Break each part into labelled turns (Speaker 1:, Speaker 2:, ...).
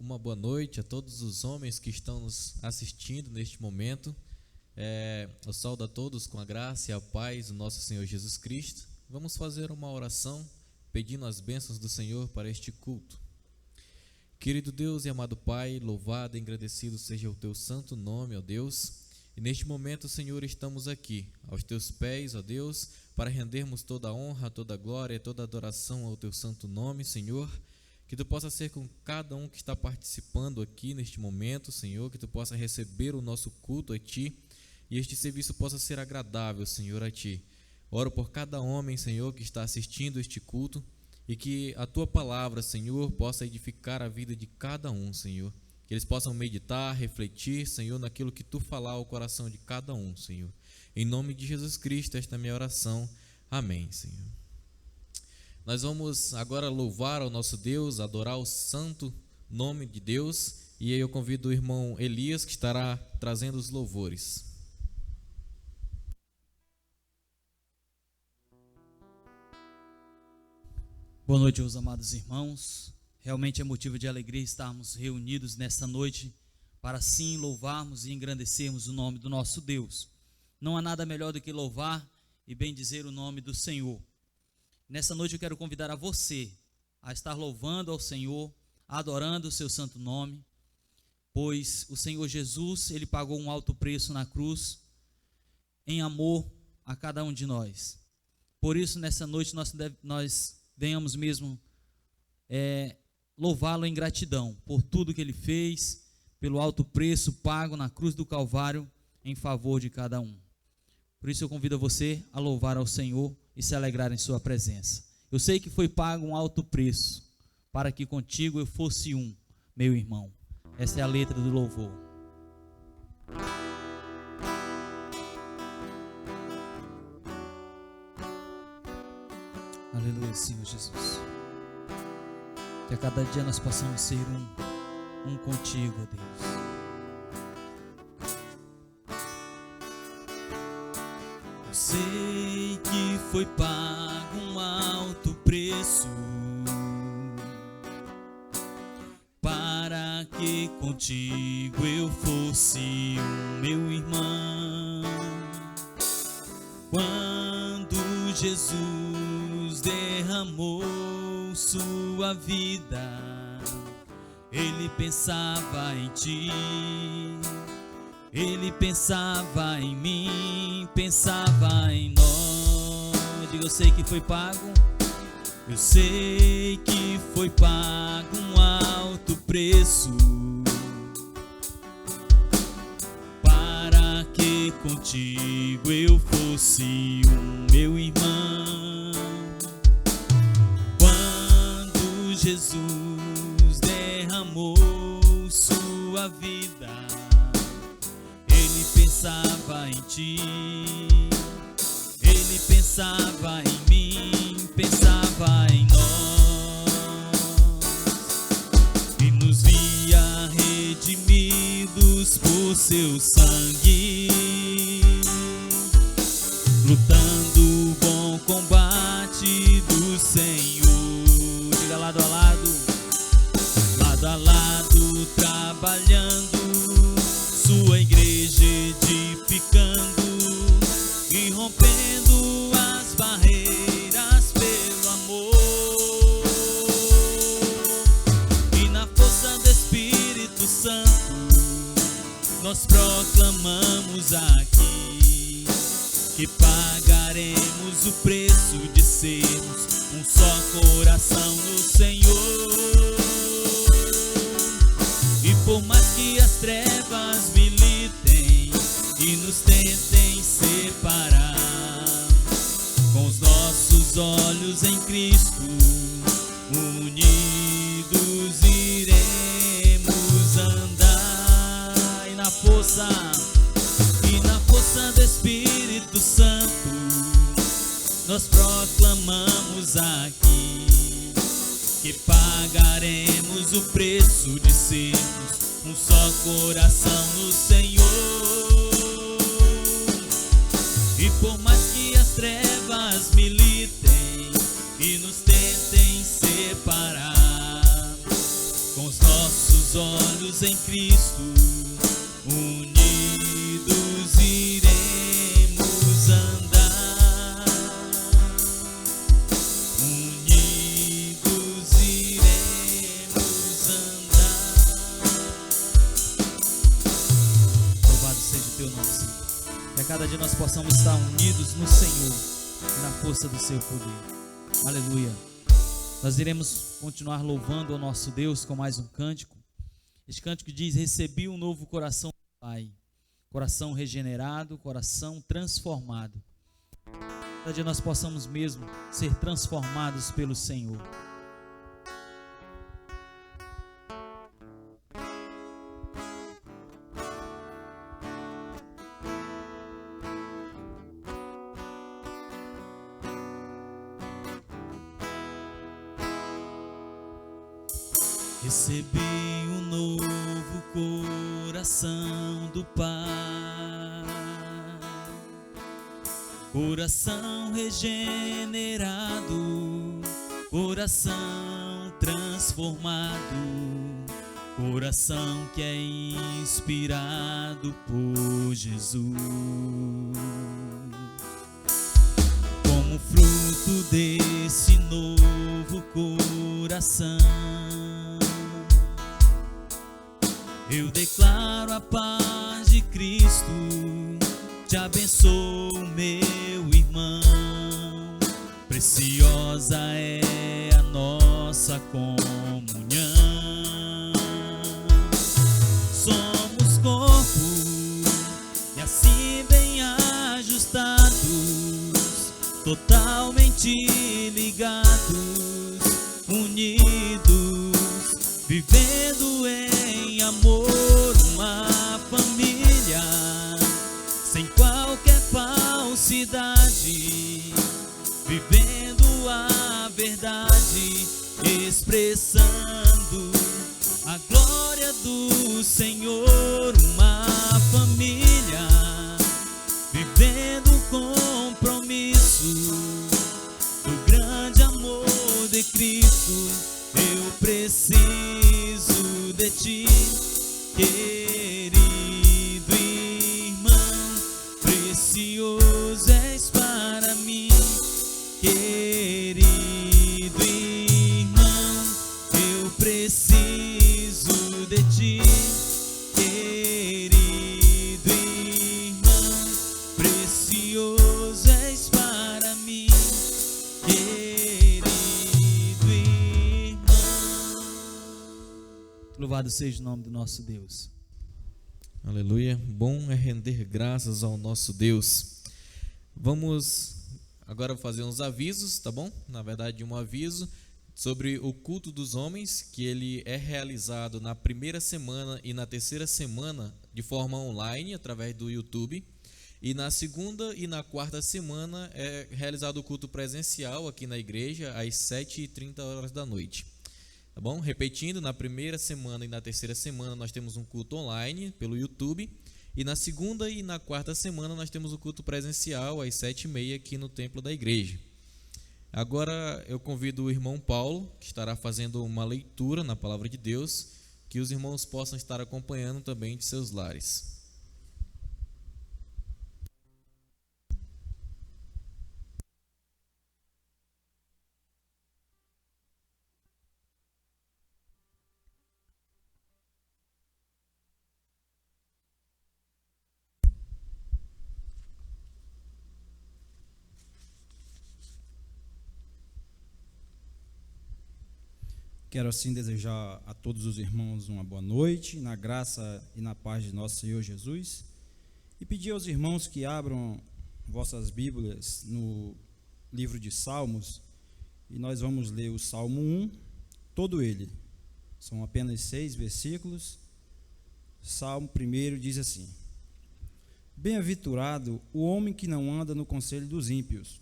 Speaker 1: Uma boa noite a todos os homens que estão nos assistindo neste momento. Eu saúdo a todos com a graça e a paz do nosso Senhor Jesus Cristo. Vamos fazer uma oração pedindo as bênçãos do Senhor para este culto. Querido Deus e amado Pai, louvado e agradecido seja o Teu santo nome, ó Deus. E neste momento, Senhor, estamos aqui, aos Teus pés, ó Deus, para rendermos toda a honra, toda a glória e toda a adoração ao Teu santo nome, Senhor. Que Tu possa ser com cada um que está participando aqui neste momento, Senhor, que Tu possa receber o nosso culto a Ti e este serviço possa ser agradável, Senhor, a Ti. Oro por cada homem, Senhor, que está assistindo este culto e que a Tua palavra, Senhor, possa edificar a vida de cada um, Senhor. Que eles possam meditar, refletir, Senhor, naquilo que Tu falar ao coração de cada um, Senhor. Em nome de Jesus Cristo, esta é a minha oração. Amém, Senhor. Nós vamos agora louvar ao nosso Deus, adorar o santo nome de Deus. E aí eu convido o irmão Elias, que estará trazendo os louvores.
Speaker 2: Boa noite, meus amados irmãos. Realmente é motivo de alegria estarmos reunidos nesta noite para assim louvarmos e engrandecermos o nome do nosso Deus. Não há nada melhor do que louvar e bendizer o nome do Senhor. Nessa noite eu quero convidar a você a estar louvando ao Senhor, adorando o seu santo nome, pois o Senhor Jesus, Ele pagou um alto preço na cruz, em amor a cada um de nós. Por isso, nessa noite nós venhamos mesmo louvá-lo em gratidão, por tudo que Ele fez, pelo alto preço pago na cruz do Calvário, em favor de cada um. Por isso eu convido você a louvar ao Senhor e se alegrar em sua presença. Eu sei que foi pago um alto preço para que contigo eu fosse um, meu irmão. Essa é a letra do louvor. Aleluia, Senhor Jesus. Que a cada dia nós possamos ser um contigo, ó Deus. Eu sei que foi pago um alto preço para que contigo eu fosse um, meu irmão. Quando Jesus derramou sua vida, Ele pensava em ti. Ele pensava em mim, pensava em nós. Diga, eu sei que foi pago. Eu sei que foi pago um alto preço para que contigo eu fosse um, meu irmão. Quando Jesus derramou sua vida, Ele pensava em ti, Ele pensava em mim, pensava em nós, e nos via redimidos por seu sangue, lutando o bom combate do Senhor. Diga, lado a lado, lado a lado, trabalhando, sua igreja edificando e rompendo as barreiras pelo amor. E na força do Espírito Santo nós proclamamos aqui que pagaremos o preço de sermos um só coração no Senhor. E por mais que as trevas militem e nos tentem separar, com os nossos olhos em Cristo, unidos iremos andar. E na força do Espírito Santo nós proclamamos aqui que pagaremos o preço de sermos um só coração no Senhor. E por mais que as trevas militem e nos tentem separar, com os nossos olhos Que a cada dia nós possamos estar unidos no Senhor e na força do seu poder. Aleluia. Nós iremos continuar louvando ao nosso Deus com mais um cântico. Este cântico diz: recebi um novo coração do Pai, coração regenerado, coração transformado. Cada dia nós possamos mesmo ser transformados pelo Senhor. Recebi um novo coração do Pai, coração regenerado, coração transformado, coração que é inspirado por Jesus. Como fruto desse novo coração, eu declaro a paz de Cristo, te abençoo, meu irmão. Preciosa é a nossa comunhão. Somos corpo e assim bem ajustados, totalmente ligados, unidos, vivendo em amor, uma família sem qualquer falsidade, vivendo a verdade, expressando a glória do Senhor, uma família vivendo o compromisso do grande amor de Cristo. Eu preciso de ti, querido irmão, precioso és para mim, querido irmão, eu preciso de ti, querido irmão, precioso és para mim, querido irmão. Louvado seja o nome do nosso Deus.
Speaker 1: Aleluia. Bom é render graças ao nosso Deus. Vamos agora fazer uns avisos, tá bom? Na verdade, um aviso sobre o culto dos homens, que ele é realizado na primeira semana e na terceira semana de forma online, através do YouTube. E na segunda e na quarta semana é realizado o culto presencial aqui na igreja, às 7h30 da noite. Tá bom? Repetindo, na primeira semana e na terceira semana nós temos um culto online pelo YouTube. E na segunda e na quarta semana nós temos o culto presencial às 7h30 aqui no templo da igreja. Agora eu convido o irmão Paulo, que estará fazendo uma leitura na palavra de Deus, que os irmãos possam estar acompanhando também de seus lares.
Speaker 3: Quero assim desejar a todos os irmãos uma boa noite, na graça e na paz de nosso Senhor Jesus, e pedir aos irmãos que abram vossas Bíblias no livro de Salmos, e nós vamos ler o Salmo 1, todo ele. São apenas 6 versículos. Salmo 1 diz assim: Bem-aventurado o homem que não anda no conselho dos ímpios,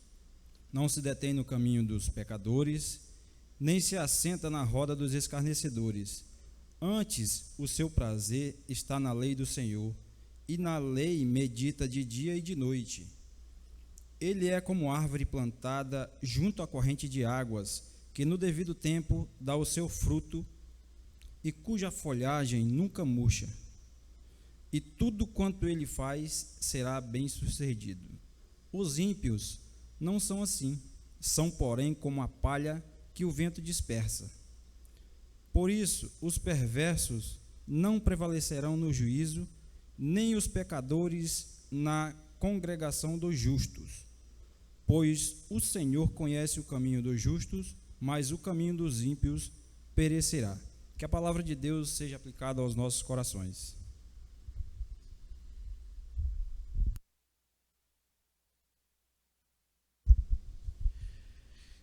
Speaker 3: não se detém no caminho dos pecadores, nem se assenta na roda dos escarnecedores. Antes, o seu prazer está na lei do Senhor, e na lei medita de dia e de noite. Ele é como árvore plantada junto à corrente de águas, que no devido tempo dá o seu fruto, e cuja folhagem nunca murcha. E tudo quanto ele faz será bem-sucedido. Os ímpios não são assim, são, porém, como a palha que o vento dispersa. Por isso, os perversos não prevalecerão no juízo, nem os pecadores na congregação dos justos. Pois o Senhor conhece o caminho dos justos, mas o caminho dos ímpios perecerá. Que a palavra de Deus seja aplicada aos nossos corações.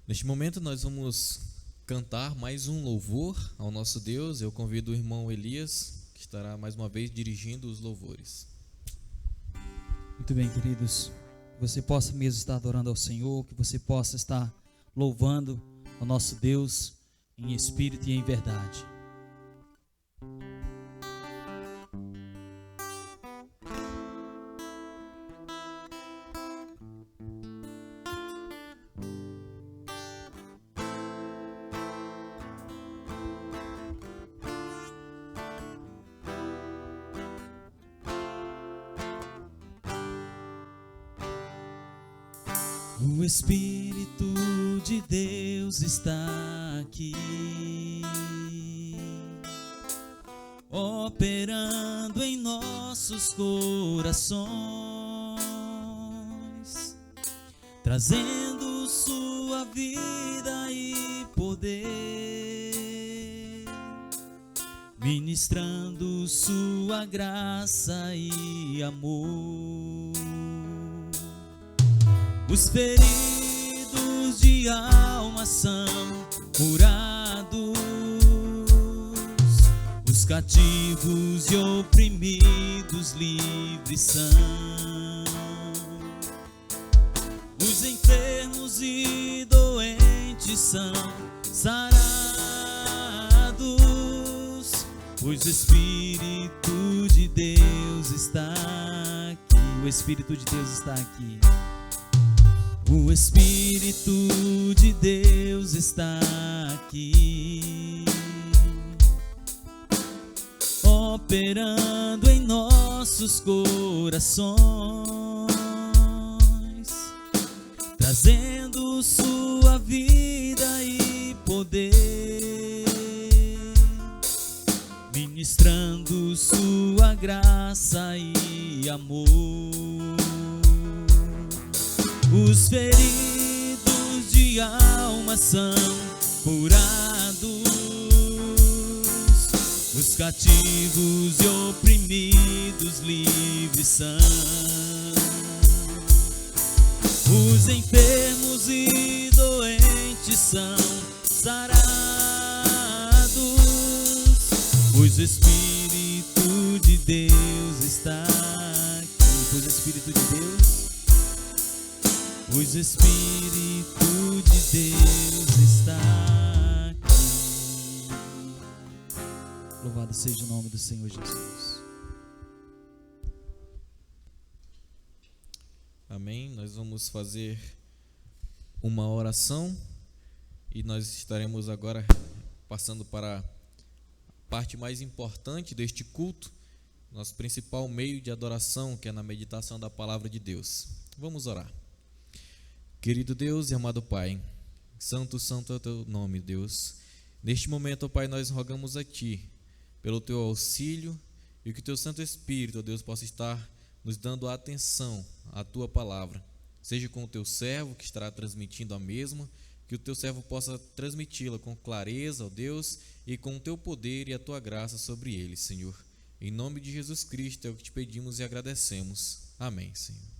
Speaker 1: Neste momento nós vamos cantar mais um louvor ao nosso Deus. Eu convido o irmão Elias, que estará mais uma vez dirigindo os louvores.
Speaker 2: Muito bem, queridos. Que você possa mesmo estar adorando ao Senhor, que você possa estar louvando ao nosso Deus em espírito e em verdade. O Espírito de Deus está aqui, operando em nossos corações, trazendo sua vida e poder, ministrando sua graça e amor. Os feridos de alma são curados, os cativos e oprimidos livres são, os enfermos e doentes são sarados, pois o Espírito de Deus está aqui. O Espírito de Deus está aqui. O Espírito de Deus está aqui, operando em nossos corações, trazendo sua vida e poder, ministrando sua graça e amor. Os feridos de alma são curados, os cativos e oprimidos livres são, os enfermos e doentes são sarados, pois o Espírito de Deus está aqui. Pois o Espírito de Deus, pois o Espírito de Deus está aqui. Louvado seja o nome do Senhor Jesus.
Speaker 1: Amém. Nós vamos fazer uma oração e nós estaremos agora passando para a parte mais importante deste culto, nosso principal meio de adoração, que é na meditação da palavra de Deus. Vamos orar. Querido Deus e amado Pai, santo, santo é o teu nome, Deus. Neste momento, ó Pai, nós rogamos a Ti, pelo Teu auxílio, e que o Teu Santo Espírito, ó Deus, possa estar nos dando atenção à Tua palavra. Seja com o Teu servo, que estará transmitindo a mesma, que o Teu servo possa transmiti-la com clareza, ó Deus, e com o Teu poder e a Tua graça sobre ele, Senhor. Em nome de Jesus Cristo é o que Te pedimos e agradecemos. Amém, Senhor.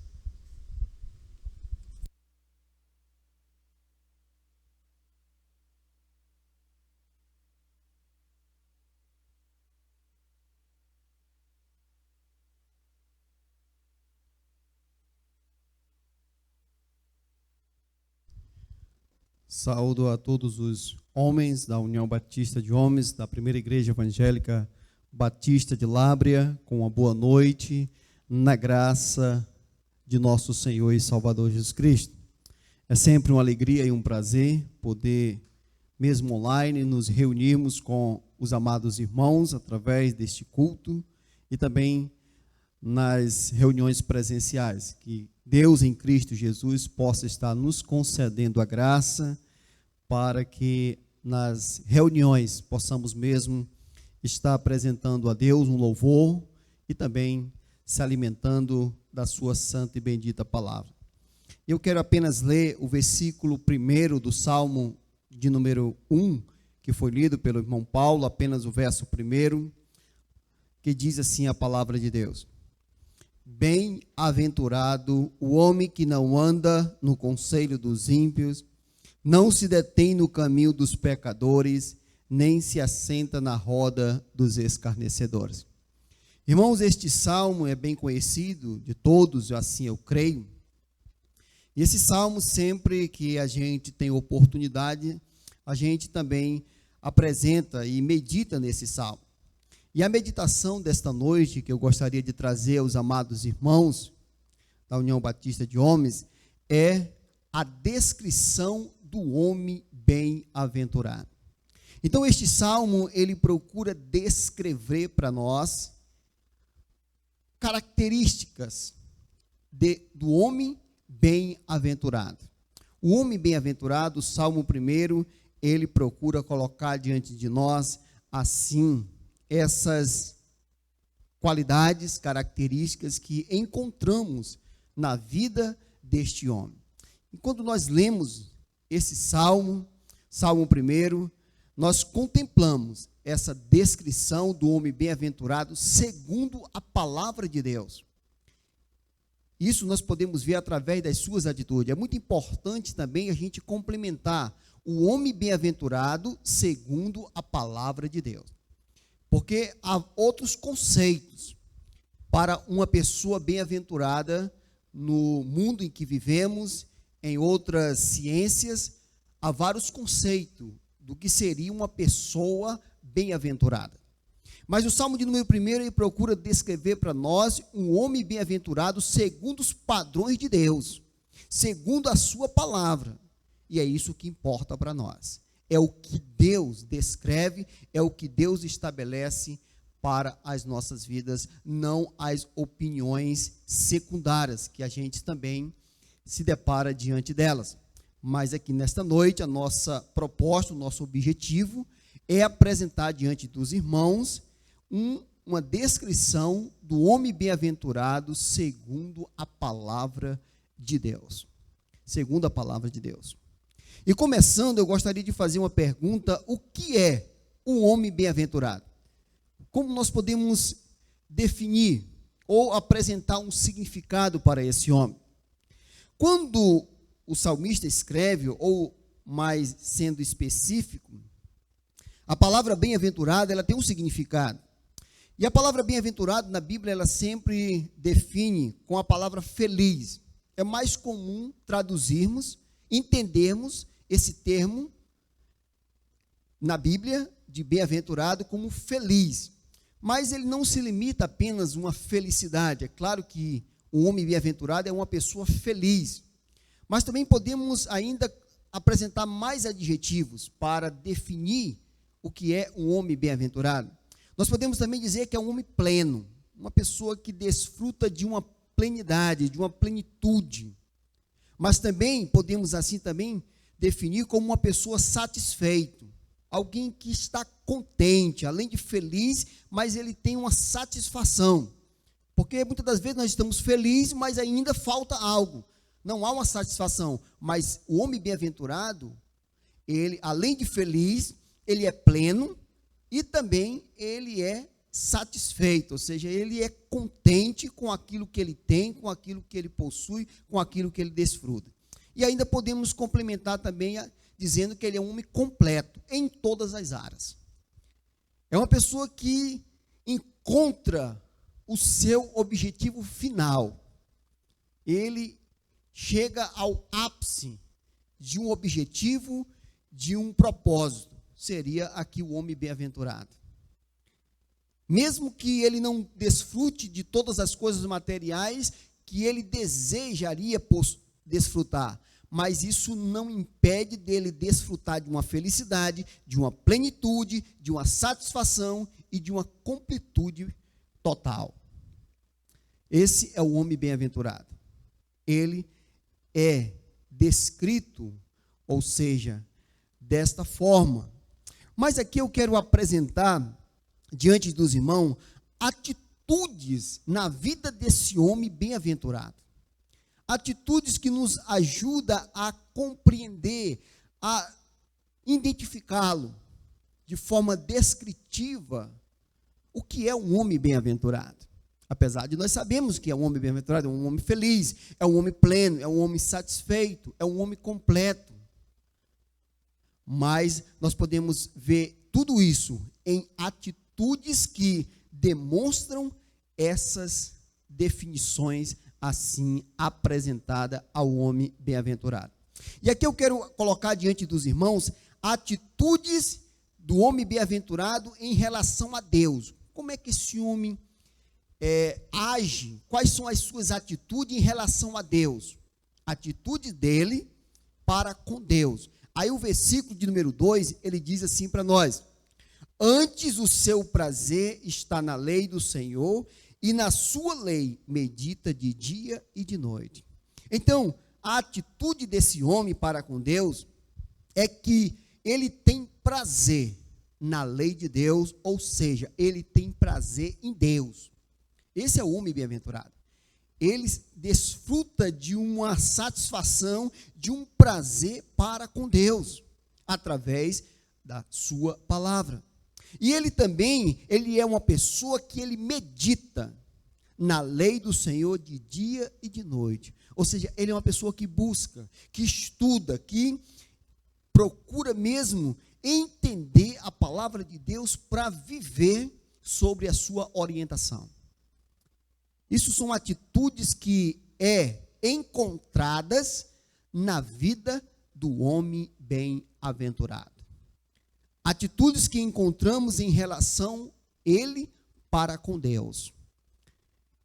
Speaker 4: Saúdo a todos os homens da União Batista de Homens, da Primeira Igreja Evangélica Batista de Lábrea, com uma boa noite, na graça de nosso Senhor e Salvador Jesus Cristo. É sempre uma alegria e um prazer poder, mesmo online, nos reunirmos com os amados irmãos através deste culto e também nas reuniões presenciais. Que Deus em Cristo Jesus possa estar nos concedendo a graça para que nas reuniões possamos mesmo estar apresentando a Deus um louvor e também se alimentando da sua santa e bendita palavra. Eu quero apenas ler o versículo 1 do Salmo de número 1, que foi lido pelo irmão Paulo, apenas o verso 1, que diz assim a palavra de Deus: Bem-aventurado o homem que não anda no conselho dos ímpios, não se detém no caminho dos pecadores, nem se assenta na roda dos escarnecedores. Irmãos, este salmo é bem conhecido de todos, assim eu creio. E esse salmo, sempre que a gente tem oportunidade, a gente também apresenta e medita nesse salmo. E a meditação desta noite, que eu gostaria de trazer aos amados irmãos da União Batista de Homens, é a descrição do homem bem-aventurado. Então, este salmo, ele procura descrever para nós características do homem bem-aventurado. O homem bem-aventurado, o Salmo 1, ele procura colocar diante de nós, assim, essas qualidades, características que encontramos na vida deste homem. E quando nós lemos esse Salmo 1, nós contemplamos essa descrição do homem bem-aventurado segundo a palavra de Deus. Isso nós podemos ver através das suas atitudes. É muito importante também a gente complementar o homem bem-aventurado segundo a palavra de Deus. Porque há outros conceitos para uma pessoa bem-aventurada no mundo em que vivemos, em outras ciências, há vários conceitos do que seria uma pessoa bem-aventurada. Mas o Salmo de número 1, ele procura descrever para nós um homem bem-aventurado segundo os padrões de Deus, segundo a sua palavra. E é isso que importa para nós. É o que Deus descreve, é o que Deus estabelece para as nossas vidas, não as opiniões secundárias que a gente também se depara diante delas. Mas aqui nesta noite, a nossa proposta, o nosso objetivo é apresentar diante dos irmãos uma descrição do homem bem-aventurado segundo a palavra de Deus. Segundo a palavra de Deus. E começando, eu gostaria de fazer uma pergunta: o que é um homem bem-aventurado? Como nós podemos definir ou apresentar um significado para esse homem? Quando o salmista escreve, ou mais sendo específico, a palavra bem-aventurado, ela tem um significado. E a palavra bem-aventurado na Bíblia, ela sempre define com a palavra feliz. É mais comum traduzirmos, entendermos esse termo na Bíblia de bem-aventurado como feliz. Mas ele não se limita apenas a uma felicidade. É claro que o homem bem-aventurado é uma pessoa feliz. Mas também podemos ainda apresentar mais adjetivos para definir o que é um homem bem-aventurado. Nós podemos também dizer que é um homem pleno, uma pessoa que desfruta de uma plenidade, de uma plenitude. Mas também podemos assim também definir como uma pessoa satisfeita, alguém que está contente, além de feliz, mas ele tem uma satisfação. Porque muitas das vezes nós estamos felizes, mas ainda falta algo. Não há uma satisfação, mas o homem bem-aventurado, ele, além de feliz, ele é pleno e também ele é satisfeito, ou seja, ele é contente com aquilo que ele tem, com aquilo que ele possui, com aquilo que ele desfruta. E ainda podemos complementar também dizendo que ele é um homem completo em todas as áreas. É uma pessoa que encontra o seu objetivo final. Ele chega ao ápice de um objetivo, de um propósito. Seria aqui o homem bem-aventurado. Mesmo que ele não desfrute de todas as coisas materiais que ele desejaria desfrutar, mas isso não impede dele desfrutar de uma felicidade, de uma plenitude, de uma satisfação e de uma completude total. Esse é o homem bem-aventurado. Ele é descrito, ou seja, desta forma. Mas aqui eu quero apresentar diante dos irmãos atitudes na vida desse homem bem-aventurado. Atitudes que nos ajudam a compreender, a identificá-lo de forma descritiva o que é um homem bem-aventurado. Apesar de nós sabemos que é um homem bem-aventurado, é um homem feliz, é um homem pleno, é um homem satisfeito, é um homem completo. Mas nós podemos ver tudo isso em atitudes que demonstram essas definições assim apresentadas ao homem bem-aventurado. E aqui eu quero colocar diante dos irmãos atitudes do homem bem-aventurado em relação a Deus. Como é que esse homem age? Quais são as suas atitudes em relação a Deus? Atitude dele para com Deus. Aí o versículo de número 2, ele diz assim para nós: antes o seu prazer está na lei do Senhor, e na sua lei medita de dia e de noite. Então, a atitude desse homem para com Deus é que ele tem prazer na lei de Deus, ou seja, ele tem prazer em Deus. Esse é o homem bem-aventurado. Ele desfruta de uma satisfação, de um prazer para com Deus, através da sua palavra. E ele também, ele é uma pessoa que ele medita na lei do Senhor de dia e de noite. Ou seja, ele é uma pessoa que busca, que estuda, que procura mesmo entender a palavra de Deus para viver sobre a sua orientação. Isso são atitudes que encontradas na vida do homem bem-aventurado. Atitudes que encontramos em relação ele para com Deus.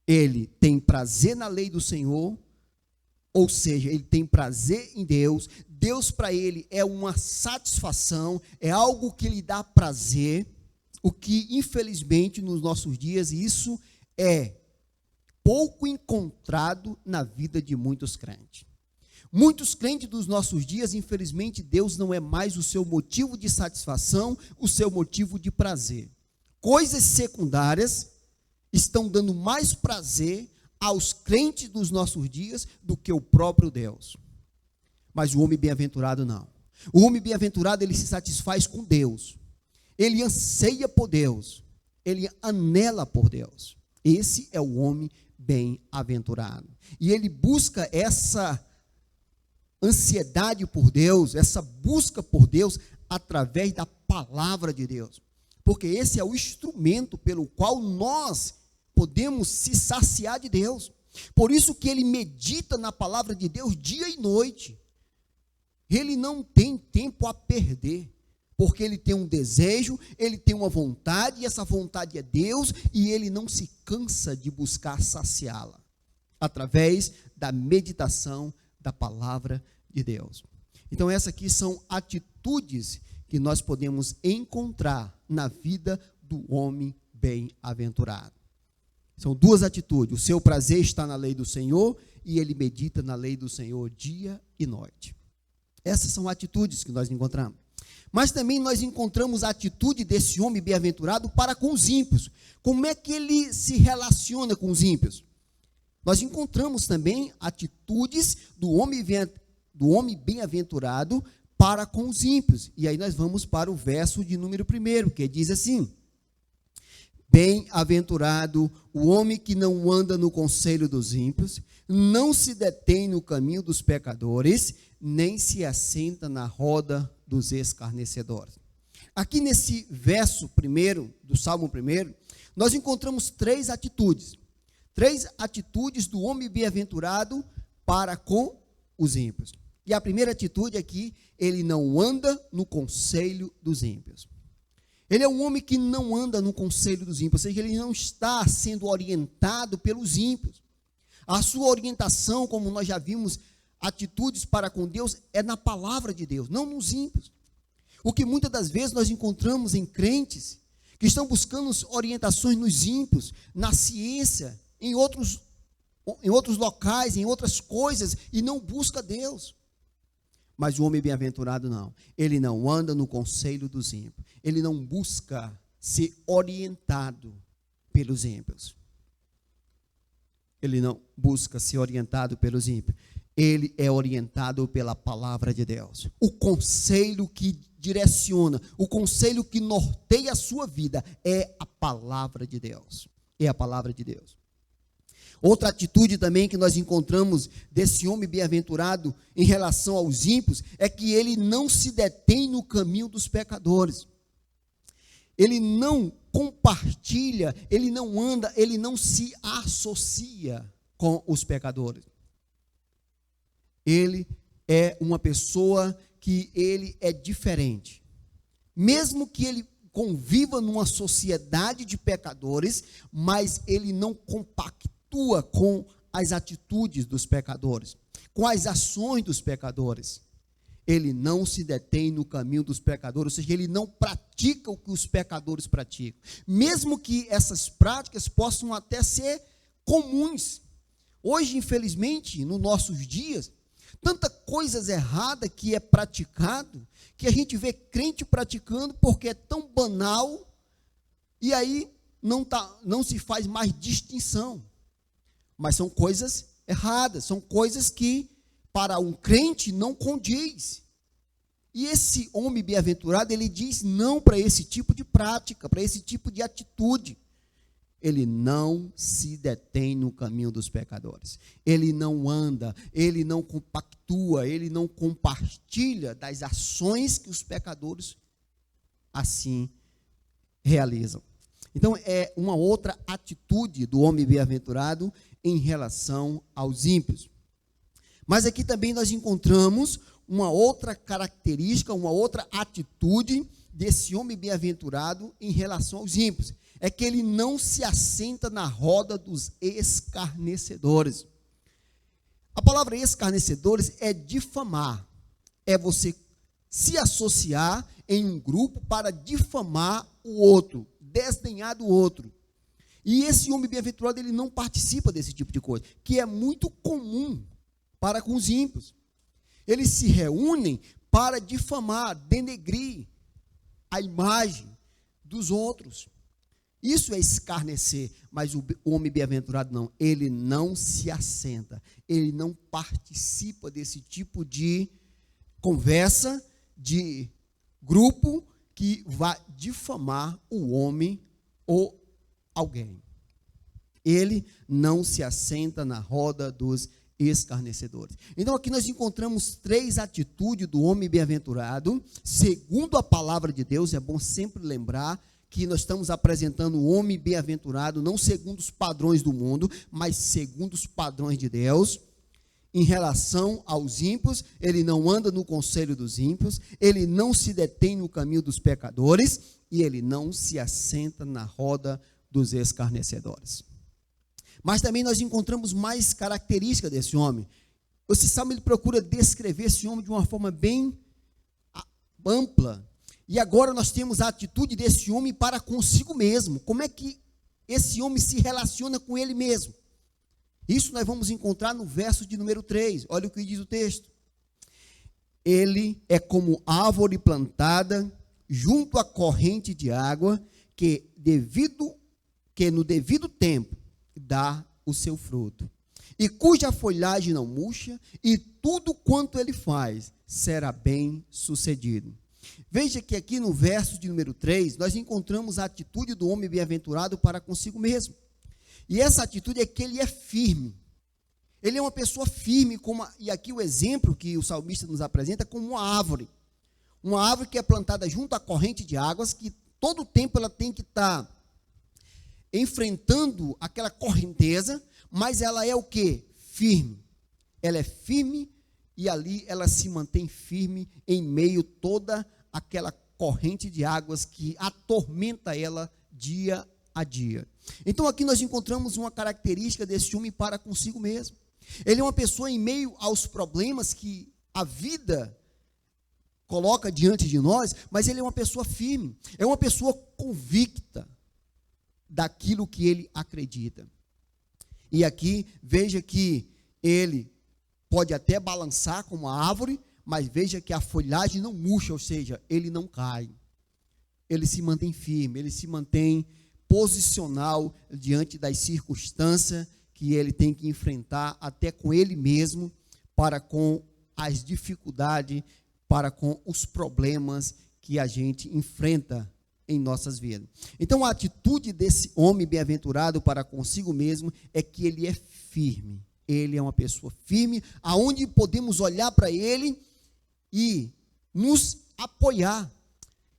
Speaker 4: Ele tem prazer na lei do Senhor, ou seja, ele tem prazer em Deus. Deus para ele é uma satisfação, é algo que lhe dá prazer, o que infelizmente nos nossos dias isso é pouco encontrado na vida de muitos crentes. Muitos crentes dos nossos dias, infelizmente, Deus não é mais o seu motivo de satisfação, o seu motivo de prazer. Coisas secundárias estão dando mais prazer aos crentes dos nossos dias do que o próprio Deus. Mas o homem bem-aventurado não. O homem bem-aventurado, ele se satisfaz com Deus. Ele anseia por Deus. Ele anela por Deus. Esse é o homem bem-aventurado. E ele busca essa ansiedade por Deus, essa busca por Deus através da palavra de Deus. Porque esse é o instrumento pelo qual nós podemos se saciar de Deus. Por isso que ele medita na palavra de Deus dia e noite. Ele não tem tempo a perder, porque ele tem um desejo, ele tem uma vontade, e essa vontade é Deus, e ele não se cansa de buscar saciá-la, através da meditação da palavra de Deus. Então essas aqui são atitudes que nós podemos encontrar na vida do homem bem-aventurado. São duas atitudes: o seu prazer está na lei do Senhor, e ele medita na lei do Senhor dia e noite. Essas são atitudes que nós encontramos. Mas também nós encontramos a atitude desse homem bem-aventurado para com os ímpios. Como é que ele se relaciona com os ímpios? Nós encontramos também atitudes do homem bem-aventurado para com os ímpios. E aí nós vamos para o verso de número 1, que diz assim: bem-aventurado o homem que não anda no conselho dos ímpios, não se detém no caminho dos pecadores, nem se assenta na roda dos escarnecedores. Aqui nesse verso 1 do Salmo 1, nós encontramos três atitudes do homem bem-aventurado para com os ímpios. E a primeira atitude aqui, ele não anda no conselho dos ímpios. Ele é um homem que não anda no conselho dos ímpios, ou seja, ele não está sendo orientado pelos ímpios. A sua orientação, como nós já vimos, atitudes para com Deus, é na palavra de Deus, não nos ímpios. O que muitas das vezes nós encontramos em crentes que estão buscando orientações nos ímpios, na ciência, em outros locais, em outras coisas, e não busca Deus. Mas o homem bem-aventurado não. Ele não anda no conselho dos ímpios. Ele não busca ser orientado pelos ímpios. ele não busca ser orientado pelos ímpios. Ele é orientado pela palavra de Deus. O conselho que direciona, o conselho que norteia a sua vida é a palavra de Deus. É a palavra de Deus. Outra atitude também que nós encontramos desse homem bem-aventurado em relação aos ímpios é que ele não se detém no caminho dos pecadores. Ele não compartilha, ele não anda, ele não se associa com os pecadores. Ele é uma pessoa que ele é diferente. Mesmo que ele conviva numa sociedade de pecadores, mas ele não compactua com as atitudes dos pecadores, com as ações dos pecadores. Ele não se detém no caminho dos pecadores, ou seja, ele não pratica o que os pecadores praticam. Mesmo que essas práticas possam até ser comuns. Hoje, infelizmente, nos nossos dias, tanta coisas erradas que é praticado, que a gente vê crente praticando porque é tão banal, e aí não se faz mais distinção. Mas são coisas erradas, são coisas que para um crente não condiz. E esse homem bem-aventurado, ele diz não para esse tipo de prática, para esse tipo de atitude. Ele não se detém no caminho dos pecadores. Ele não anda, ele não compactua, ele não compartilha das ações que os pecadores assim realizam. Então, é uma outra atitude do homem bem-aventurado em relação aos ímpios. Mas aqui também nós encontramos uma outra característica, uma outra atitude desse homem bem-aventurado em relação aos ímpios. É que ele não se assenta na roda dos escarnecedores. A palavra escarnecedores é difamar. É você se associar em um grupo para difamar o outro, desdenhar do outro. E esse homem bem-aventurado, ele não participa desse tipo de coisa, que é muito comum para com os ímpios. Eles se reúnem para difamar, denegrir a imagem dos outros. Isso é escarnecer, mas o homem bem-aventurado não, ele não se assenta, ele não participa desse tipo de conversa, de grupo que vai difamar o homem ou alguém. Ele não se assenta na roda dos escarnecedores. Então aqui nós encontramos 3 atitudes do homem bem-aventurado, segundo a palavra de Deus. É bom sempre lembrar que nós estamos apresentando o homem bem-aventurado, não segundo os padrões do mundo, mas segundo os padrões de Deus. Em relação aos ímpios, ele não anda no conselho dos ímpios, ele não se detém no caminho dos pecadores, e ele não se assenta na roda dos escarnecedores. Mas também nós encontramos mais características desse homem. Esse salmo ele procura descrever esse homem de uma forma bem ampla. E agora nós temos a atitude desse homem para consigo mesmo. Como é que esse homem se relaciona com ele mesmo? Isso nós vamos encontrar no verso de número 3. Olha o que diz o texto. Ele é como árvore plantada junto à corrente de água, que no devido tempo dá o seu fruto, e cuja folhagem não murcha, e tudo quanto ele faz será bem sucedido. Veja que aqui no verso de número 3, nós encontramos a atitude do homem bem-aventurado para consigo mesmo. E essa atitude é que ele é firme. Ele é uma pessoa firme, e aqui o exemplo que o salmista nos apresenta como uma árvore. Uma árvore que é plantada junto à corrente de águas, que todo o tempo ela tem que estar enfrentando aquela correnteza, mas ela é o quê? Firme. Ela é firme e ali ela se mantém firme em meio a toda aquela corrente de águas que atormenta ela dia a dia. Então aqui nós encontramos uma característica desse homem para consigo mesmo. Ele é uma pessoa em meio aos problemas que a vida coloca diante de nós, mas ele é uma pessoa firme, é uma pessoa convicta daquilo que ele acredita. E aqui, veja que ele pode até balançar como a árvore, mas veja que a folhagem não murcha, ou seja, ele não cai. Ele se mantém firme, ele se mantém posicional diante das circunstâncias que ele tem que enfrentar até com ele mesmo, para com as dificuldades, para com os problemas que a gente enfrenta em nossas vidas. Então, a atitude desse homem bem-aventurado para consigo mesmo é que ele é firme. Ele é uma pessoa firme, aonde podemos olhar para ele e nos apoiar.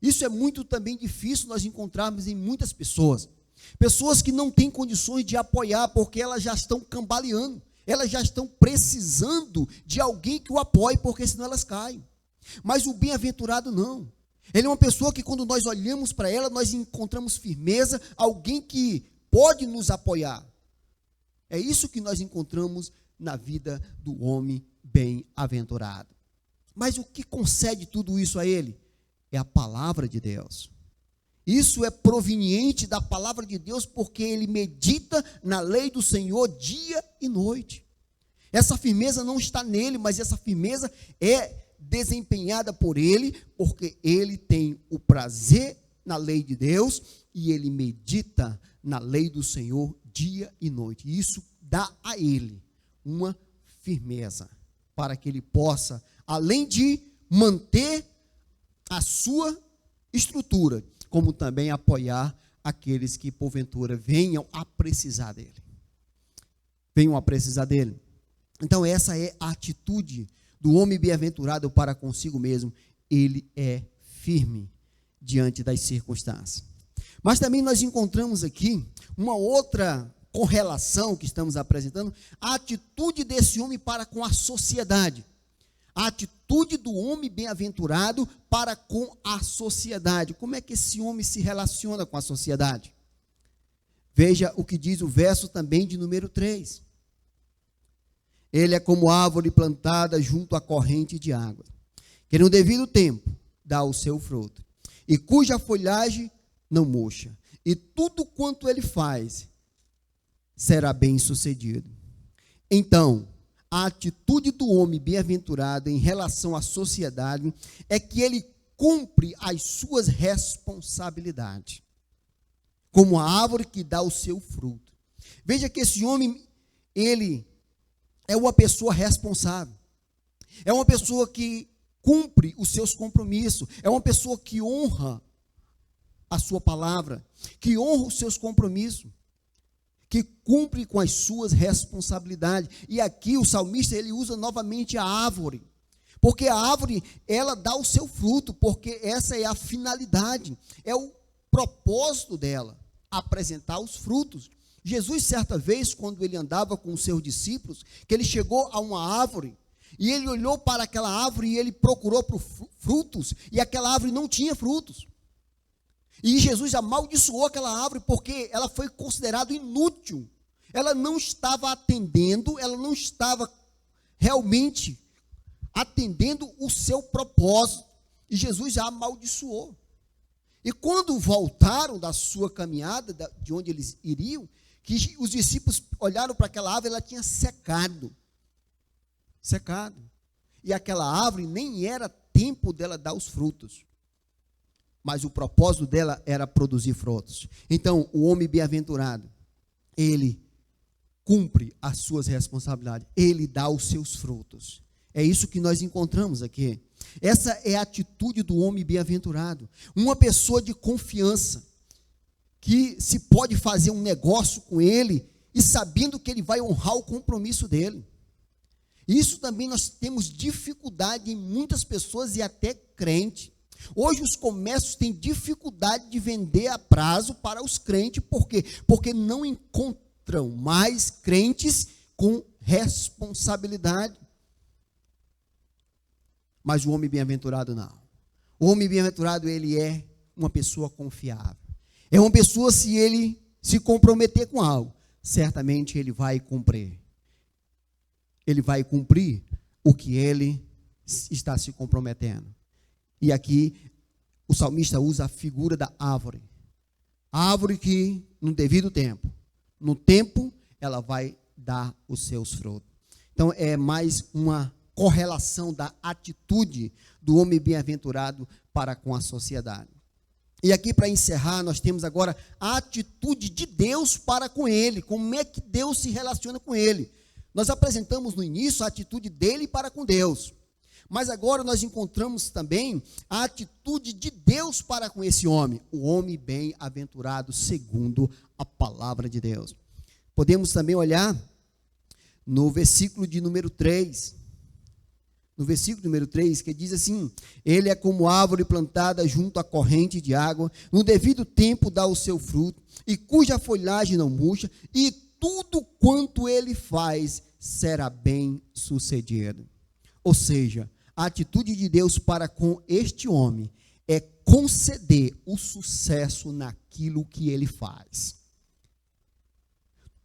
Speaker 4: Isso é muito também difícil nós encontrarmos em muitas pessoas. Pessoas que não têm condições de apoiar porque elas já estão cambaleando. Elas já estão precisando de alguém que o apoie, porque senão elas caem. Mas o bem-aventurado não. Ele é uma pessoa que quando nós olhamos para ela, nós encontramos firmeza, alguém que pode nos apoiar. É isso que nós encontramos na vida do homem bem-aventurado. Mas o que concede tudo isso a ele? É a palavra de Deus. Isso é proveniente da palavra de Deus, porque ele medita na lei do Senhor dia e noite. Essa firmeza não está nele, mas essa firmeza é desempenhada por ele, porque ele tem o prazer na lei de Deus e ele medita na lei do Senhor dia e noite. E isso dá a ele uma firmeza para que ele possa, além de manter a sua estrutura, como também apoiar aqueles que porventura venham a precisar dele. Venham a precisar dele. Então essa é a atitude do homem bem-aventurado para consigo mesmo. Ele é firme diante das circunstâncias. Mas também nós encontramos aqui uma outra correlação que estamos apresentando, a atitude desse homem para com a sociedade. A atitude do homem bem-aventurado para com a sociedade. Como é que esse homem se relaciona com a sociedade? Veja o que diz o verso também de número 3. Ele é como árvore plantada junto à corrente de água, que no devido tempo dá o seu fruto, e cuja folhagem não murcha, e tudo quanto ele faz será bem sucedido. Então, a atitude do homem bem-aventurado em relação à sociedade é que ele cumpre as suas responsabilidades, como a árvore que dá o seu fruto. Veja que esse homem, ele é uma pessoa responsável, é uma pessoa que cumpre os seus compromissos, é uma pessoa que honra a sua palavra, que honra os seus compromissos, que cumpre com as suas responsabilidades. E aqui o salmista, ele usa novamente a árvore, porque a árvore, ela dá o seu fruto, porque essa é a finalidade, é o propósito dela, apresentar os frutos. Jesus, certa vez, quando ele andava com os seus discípulos, que ele chegou a uma árvore, e ele olhou para aquela árvore e ele procurou por frutos, e aquela árvore não tinha frutos. E Jesus amaldiçoou aquela árvore, porque ela foi considerada inútil. Ela não estava atendendo, ela não estava realmente atendendo o seu propósito. E Jesus a amaldiçoou. E quando voltaram da sua caminhada, de onde eles iriam, que os discípulos olharam para aquela árvore, ela tinha secado. E aquela árvore nem era tempo dela dar os frutos, mas o propósito dela era produzir frutos. Então, o homem bem-aventurado, ele cumpre as suas responsabilidades, ele dá os seus frutos. É isso que nós encontramos aqui. Essa é a atitude do homem bem-aventurado, uma pessoa de confiança, que se pode fazer um negócio com ele e sabendo que ele vai honrar o compromisso dele. Isso também nós temos dificuldade em muitas pessoas e até crente. Hoje os comércios têm dificuldade de vender a prazo para os crentes. Por quê? Porque não encontram mais crentes com responsabilidade. Mas o homem bem-aventurado não. O homem bem-aventurado, ele é uma pessoa confiável. É uma pessoa, se ele se comprometer com algo, certamente ele vai cumprir. Ele vai cumprir o que ele está se comprometendo. E aqui o salmista usa a figura da árvore. A árvore que, no devido tempo, no tempo, ela vai dar os seus frutos. Então, é mais uma correlação da atitude do homem bem-aventurado para com a sociedade.
Speaker 5: E aqui, para encerrar, nós temos agora a atitude de Deus para com ele. Como é que Deus se relaciona com ele? Nós apresentamos no início a atitude dele para com Deus. Mas agora nós encontramos também a atitude de Deus para com esse homem. O homem bem-aventurado segundo a palavra de Deus. Podemos também olhar no versículo de número 3. No versículo número 3, que diz assim: ele é como árvore plantada junto à corrente de água, no devido tempo dá o seu fruto, e cuja folhagem não murcha, e tudo quanto ele faz será bem sucedido. Ou seja, a atitude de Deus para com este homem é conceder o sucesso naquilo que ele faz.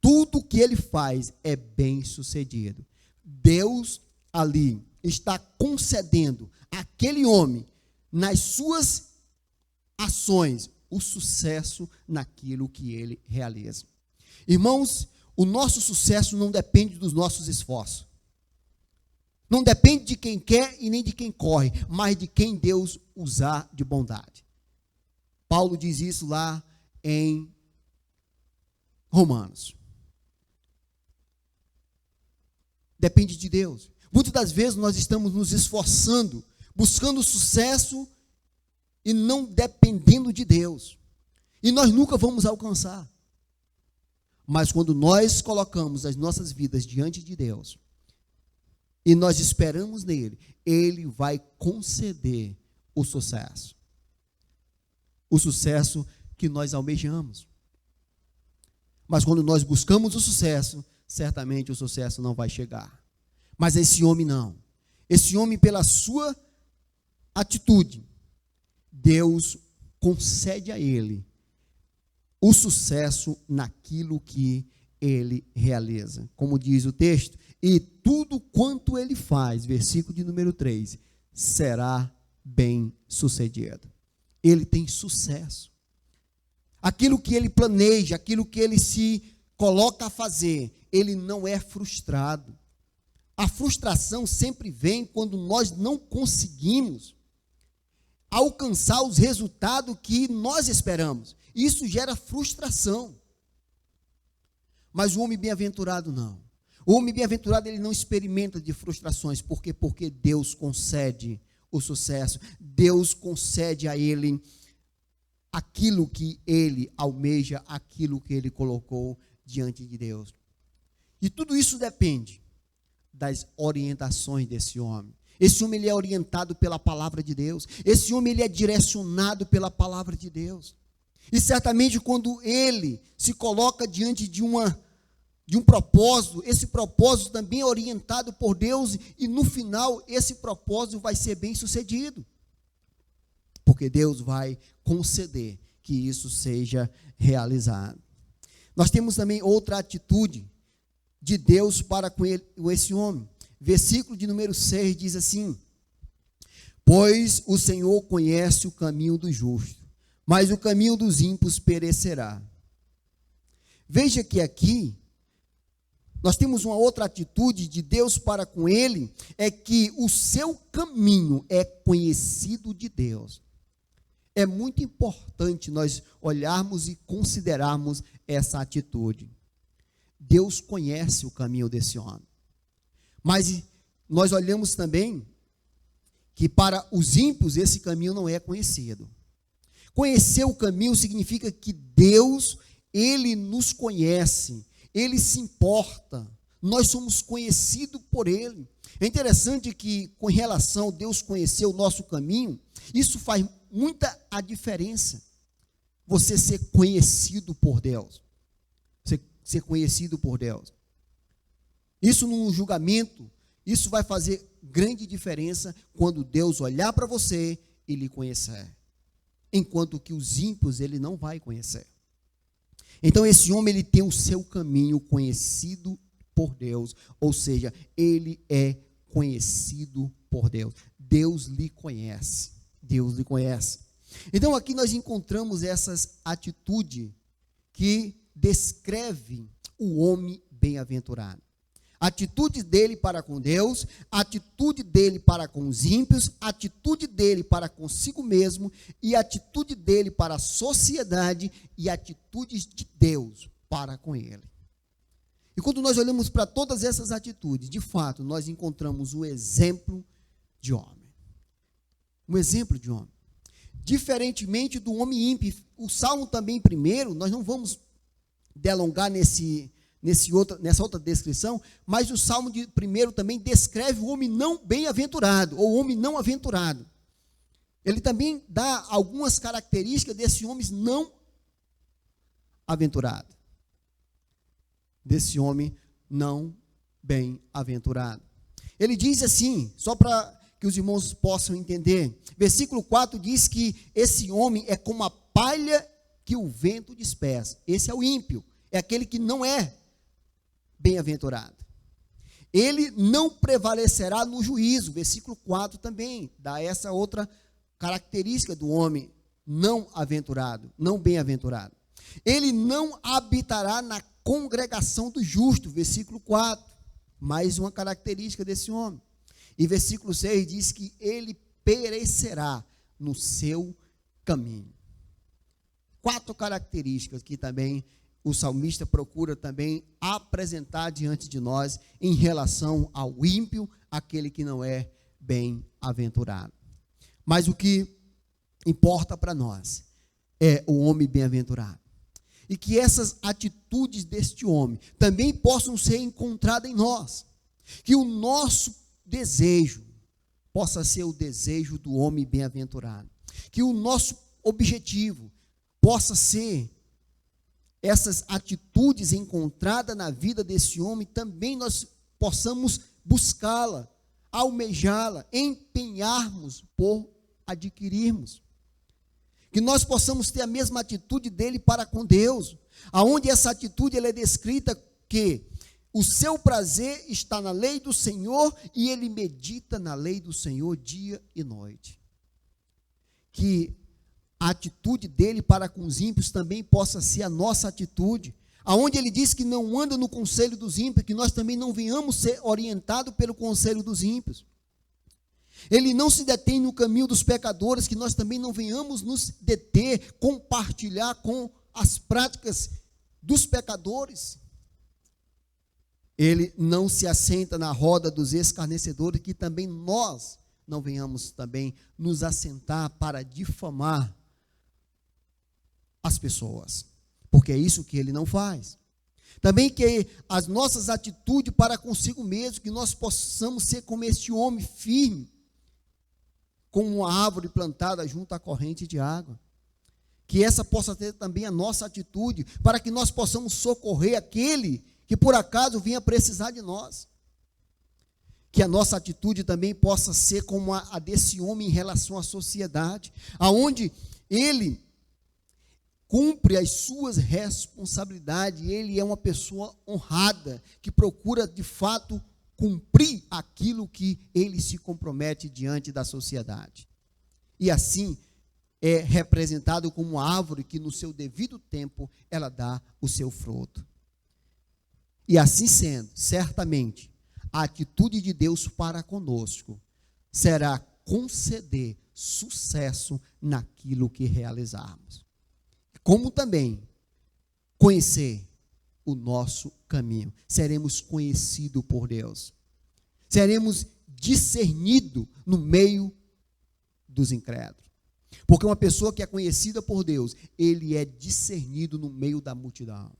Speaker 5: Tudo que ele faz é bem sucedido. Deus ali está concedendo àquele homem, nas suas ações, o sucesso naquilo que ele realiza. Irmãos, o nosso sucesso não depende dos nossos esforços. Não depende de quem quer e nem de quem corre, mas de quem Deus usar de bondade. Paulo diz isso lá em Romanos. Depende de Deus. Muitas das vezes nós estamos nos esforçando, buscando sucesso e não dependendo de Deus. E nós nunca vamos alcançar. Mas quando nós colocamos as nossas vidas diante de Deus e nós esperamos nele, ele vai conceder o sucesso. O sucesso que nós almejamos. Mas quando nós buscamos o sucesso, certamente o sucesso não vai chegar. Mas esse homem não. Esse homem, pela sua atitude, Deus concede a ele o sucesso naquilo que ele realiza. Como diz o texto, e tudo quanto ele faz, versículo de número 3, será bem sucedido. Ele tem sucesso. Aquilo que ele planeja, aquilo que ele se coloca a fazer, ele não é frustrado. A frustração sempre vem quando nós não conseguimos alcançar os resultados que nós esperamos. Isso gera frustração. Mas o homem bem-aventurado não. O homem bem-aventurado, ele não experimenta de frustrações. Por quê? Porque Deus concede o sucesso. Deus concede a ele aquilo que ele almeja, aquilo que ele colocou diante de Deus. E tudo isso depende das orientações desse homem. Esse homem, ele é orientado pela palavra de Deus. Esse homem, ele é direcionado pela palavra de Deus. E certamente quando ele se coloca diante de um propósito, esse propósito também é orientado por Deus, e no final esse propósito vai ser bem sucedido. Porque Deus vai conceder que isso seja realizado. Nós temos também outra atitude de Deus para com esse homem. Versículo de número 6 diz assim: pois o Senhor conhece o caminho do justo, mas o caminho dos ímpios perecerá. Veja que aqui nós temos uma outra atitude de Deus para com ele, é que o seu caminho é conhecido de Deus. É muito importante nós olharmos e considerarmos essa atitude. Deus conhece o caminho desse homem. Mas nós olhamos também que para os ímpios esse caminho não é conhecido. Conhecer o caminho significa que Deus, ele nos conhece, ele se importa, nós somos conhecidos por ele. É interessante que, com relação a Deus conhecer o nosso caminho, isso faz muita a diferença. Você ser conhecido por Deus. Ser conhecido por Deus. Isso num julgamento, isso vai fazer grande diferença quando Deus olhar para você e lhe conhecer. Enquanto que os ímpios ele não vai conhecer. Então esse homem, ele tem o seu caminho conhecido por Deus, ou seja, ele é conhecido por Deus. Deus lhe conhece. Deus lhe conhece. Então aqui nós encontramos essas atitudes que descreve o homem bem-aventurado. A atitude dele para com Deus, a atitude dele para com os ímpios, a atitude dele para consigo mesmo e a atitude dele para a sociedade e atitudes de Deus para com ele. E quando nós olhamos para todas essas atitudes, de fato, nós encontramos o exemplo de homem. Um exemplo de homem. Diferentemente do homem ímpio, o Salmo também primeiro, nós não vamos delongar nessa outra descrição, mas o Salmo de primeiro também descreve o homem não bem-aventurado, ou homem não aventurado. Ele também dá algumas características desse homem não aventurado. Desse homem não bem-aventurado. Ele diz assim, só para que os irmãos possam entender, versículo 4 diz que esse homem é como a palha que o vento dispersa. Esse é o ímpio, é aquele que não é bem-aventurado. Ele não prevalecerá no juízo, versículo 4 também, dá essa outra característica do homem não aventurado, não bem-aventurado. Ele não habitará na congregação do justo, versículo 4, mais uma característica desse homem. E versículo 6 diz que ele perecerá no seu caminho. 4 características que também o salmista procura também apresentar diante de nós em relação ao ímpio, aquele que não é bem-aventurado. Mas o que importa para nós é o homem bem-aventurado. E que essas atitudes deste homem também possam ser encontradas em nós. Que o nosso desejo possa ser o desejo do homem bem-aventurado. Que o nosso objetivo possa ser essas atitudes encontradas na vida desse homem, também nós possamos buscá-la, almejá-la, empenharmos por adquirirmos. Que nós possamos ter a mesma atitude dele para com Deus, aonde essa atitude ela é descrita que o seu prazer está na lei do Senhor e ele medita na lei do Senhor dia e noite. Que a atitude dele para com os ímpios também possa ser a nossa atitude, aonde ele diz que não anda no conselho dos ímpios, que nós também não venhamos ser orientados pelo conselho dos ímpios. Ele não se detém no caminho dos pecadores, que nós também não venhamos nos deter, compartilhar com as práticas dos pecadores. Ele não se assenta na roda dos escarnecedores, que também nós não venhamos também nos assentar para difamar as pessoas, porque é isso que ele não faz. Também que as nossas atitudes para consigo mesmo, que nós possamos ser como este homem firme, como uma árvore plantada junto à corrente de água. Que essa possa ter também a nossa atitude, para que nós possamos socorrer aquele que por acaso venha precisar de nós. Que a nossa atitude também possa ser como a desse homem em relação à sociedade, aonde ele cumpre as suas responsabilidades, ele é uma pessoa honrada, que procura de fato cumprir aquilo que ele se compromete diante da sociedade. E assim é representado como uma árvore que no seu devido tempo ela dá o seu fruto. E assim sendo, certamente, a atitude de Deus para conosco será conceder sucesso naquilo que realizarmos. Como também conhecer o nosso caminho. Seremos conhecidos por Deus. Seremos discernidos no meio dos incrédulos. Porque uma pessoa que é conhecida por Deus, ele é discernido no meio da multidão.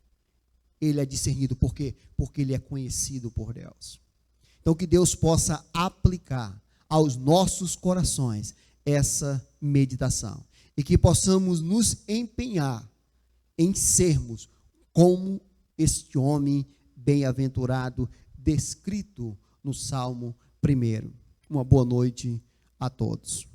Speaker 5: Ele é discernido por quê? Porque ele é conhecido por Deus. Então que Deus possa aplicar aos nossos corações essa meditação. E que possamos nos empenhar em sermos como este homem bem-aventurado descrito no Salmo 1. Uma boa noite a todos.